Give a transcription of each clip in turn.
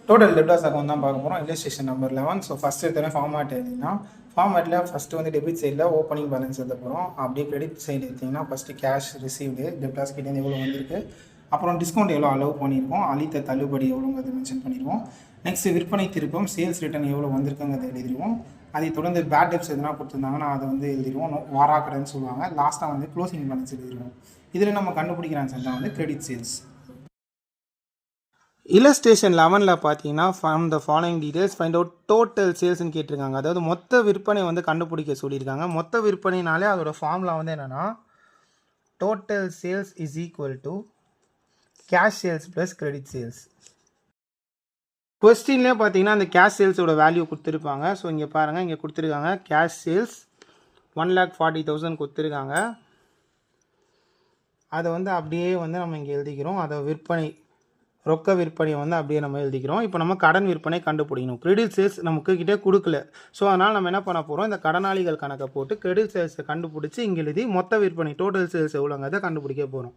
Total debtors account தான் பார்க்க போகிறோம். Illustration number 11. ஸோ ஃபஸ்ட்டு எடுத்தோடனே ஃபார்மேட் எழுதிங்கன்னா ஃபார்மேட்டில் ஃபஸ்ட்டு வந்து டெபிட் சைடில் ஓப்பனிங் பேலன்ஸ் எழுத போகிறோம். அப்படியே கிரெடிட் சைடு எடுத்திங்கன்னா ஃபஸ்ட்டு கேஷ் ரிசீவ்டு டெப்டார்ஸ் கிட்டேருந்து எவ்வளோ வந்திருக்கு, அப்புறம் டிஸ்கவுண்ட் எவ்வளோ அலோவ் பண்ணியிருக்கோம், அளித்த தள்ளுபடி எவ்வளோங்கிறது மென்ஷன் பண்ணிடுவோம். நெக்ஸ்ட் விற்பனை திருப்பம் சேல்ஸ் ரிட்டர்ன் எவ்வளோ வந்திருக்குங்கிறத எழுதிடுவோம். அதை தொடர்ந்து பேட் டெப்ஸ் எதுனா கொடுத்துருந்தாங்கன்னா அதை வந்து எழுதிடுவோம், வாராக்கடைன்னு சொல்லுவாங்க. லாஸ்ட்டாக வந்து க்ளோசிங் பேலன்ஸ் எழுதிடுவோம். இதில் நம்ம கண்டுபிடிக்கிற ஆன்சர் தான் வந்து கிரெடிட் சேல்ஸ். இல்லஸ்ட்ரேஷன் 11ல் பார்த்தீங்கன்னா from the following details find out total சேல்ஸ்ன்னு கேட்டிருக்காங்க. அதாவது மொத்த விற்பனை வந்து கண்டுபிடிக்க சொல்லியிருக்காங்க. மொத்த விற்பனைனாலே அதோட ஃபார்முலா வந்து என்னென்னா total sales is equal to cash sales plus credit sales. கொஸ்டின்லேயே பார்த்தீங்கன்னா அந்த கேஷ் சேல்ஸோட வேல்யூ கொடுத்துருப்பாங்க. ஸோ இங்கே பாருங்கள், இங்கே கொடுத்துருக்காங்க கேஷ் சேல்ஸ் 1,40,000 கொடுத்துருக்காங்க. அதை வந்து அப்படியே வந்து நம்ம இங்கே எழுதிக்கிறோம். அதை விற்பனை ரொக்க விற்பனையை வந்து அப்படியே நம்ம எழுதிக்கிறோம். இப்போ நம்ம கடன் விற்பனை கண்டுபிடிக்கணும். கிரெடிட் சேல்ஸ் நமக்கு கிட்டே கொடுக்கல. ஸோ அதனால் நம்ம என்ன பண்ண போகிறோம், இந்த கடனாளிகள் கணக்கை போட்டு கிரெடிட் சேல்ஸை கண்டுபிடிச்சி இங்கே எழுதி மொத்த விற்பனை டோட்டல் சேல்ஸ் எவ்வளோங்கிறத கண்டுபிடிக்க போகிறோம்.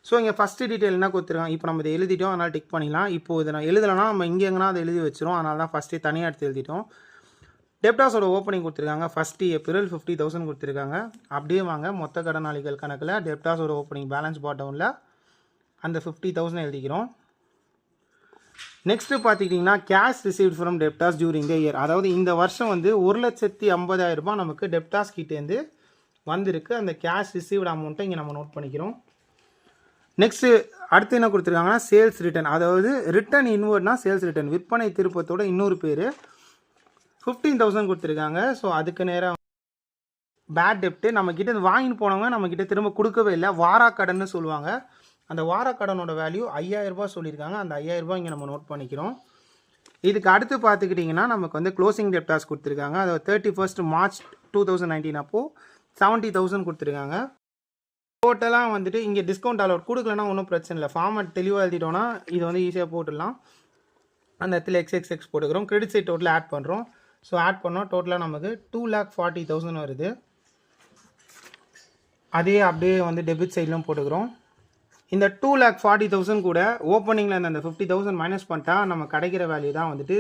ஸோ இங்கே ஃபஸ்ட்டு டீட்டெயில் என்ன கொடுத்துருக்காங்க, இப்போ நம்ம இதை எழுதிட்டோம், அதனால் டிக் பண்ணிடலாம். இப்போ இதை நான் எழுதலைன்னா நம்ம இங்கே எங்கன்னா அதை எழுதி வச்சிரும். அதனால தான் ஃபஸ்ட்டே தனியாக எடுத்து எழுதிட்டோம். டெப்டாஸோட ஓப்பனிங் கொடுத்துருக்காங்க. ஃபஸ்ட்டு ஏப்ரல் 50,000 கொடுத்துருக்காங்க. அப்படியே வாங்க மொத்த கடனாளிகள் கணக்கில் டெப்டாஸோட ஓப்பனிங் பேலன்ஸ் பாட்டமில் அந்த 50,000 எழுதிக்கிறோம். நெக்ஸ்ட்டு பார்த்துக்கிட்டிங்கன்னா cash received from debtors during the year. அதாவது இந்த வருஷம் வந்து 1,50,000 ரூபாய் நமக்கு டெப்டாஸ் கிட்டேருந்து வந்திருக்கு. அந்த கேஷ் ரிசீவ்டு அமௌண்ட்டை இங்கே நம்ம நோட் பண்ணிக்கிறோம். நெக்ஸ்ட்டு அடுத்து என்ன கொடுத்துருக்காங்கன்னா சேல்ஸ் ரிட்டர்ன். அதாவது ரிட்டர்ன் இன்வர்ட்னா சேல்ஸ் ரிட்டர்ன், விற்பனை திருப்பத்தோட இன்னொரு பேர். 15,000 கொடுத்துருக்காங்க. ஸோ அதுக்கு நேராக பேட் டெப்ட்டு நம்மக்கிட்ட வாங்கிட்டு போனவங்க நம்மக்கிட்ட திரும்ப கொடுக்கவே இல்லை, வாராக்கடன்னு சொல்லுவாங்க. அந்த வாராக்கடனோட வேல்யூ 5,000 ரூபாய் சொல்லியிருக்காங்க. அந்த 5,000 ரூபாய் இங்கே நம்ம நோட் பண்ணிக்கிறோம். இதுக்கு அடுத்து பார்த்துக்கிட்டிங்கன்னா நமக்கு வந்து க்ளோசிங் டெப்டாஸ் கொடுத்துருக்காங்க. அதாவது 31 மார்ச் 2019 அப்போது 70,000 கொடுத்துருக்காங்க. டோட்டலாக வந்துட்டு இங்கே டிஸ்கவுண்ட் அலோட் கொடுக்கலன்னா ஒன்றும் பிரச்சனை இல்லை. ஃபார்மேட் தெளிவாக எழுதிட்டோன்னா இது வந்து ஈஸியாக போட்டுடலாம். அந்த இடத்துல XXX போட்டுக்கிறோம். கிரெடிட் சைட் டோட்டலாக ஆட் பண்ணுறோம். ஸோ ஆட் பண்ணோம், டோட்டலாக நமக்கு 2,40,000 வருது. அதே அப்படியே வந்து டெபிட் சைட்லையும் போட்டுக்கிறோம். இந்த 2,40,000 கூட ஓப்பனிங்கில் அந்த 50,000 மைனஸ் பண்ணிட்டா நம்ம கிடைக்கிற வேல்யூ தான் வந்துட்டு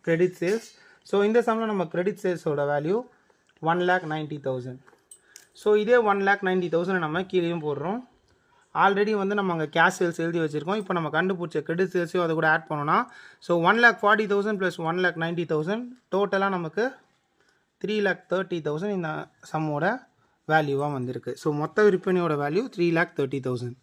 கிரெடிட் சேல்ஸ். ஸோ இந்த சம்மில் நம்ம கிரெடிட் சேல்ஸோட வேல்யூ 1,90,000. ஸோ இதே 1,90,000 நம்ம கீழேயும் போடுறோம். ஆல்ரெடி வந்து நம்ம அங்கே கேஷ் சேல்ஸ் எழுதி வச்சுருக்கோம். இப்போ நம்ம கண்டுபிடிச்ச கிரெடிட் சேல்ஸையும் அதை கூட ஆட் பண்ணோன்னா ஸோ 1,40,000 + 1,90,000 டோட்டலாக நமக்கு 3,30,000 இந்த சம்மோட வேல்யூவாக வந்திருக்கு. ஸோ மொத்த விற்பனையோட வேல்யூ 3,30,000.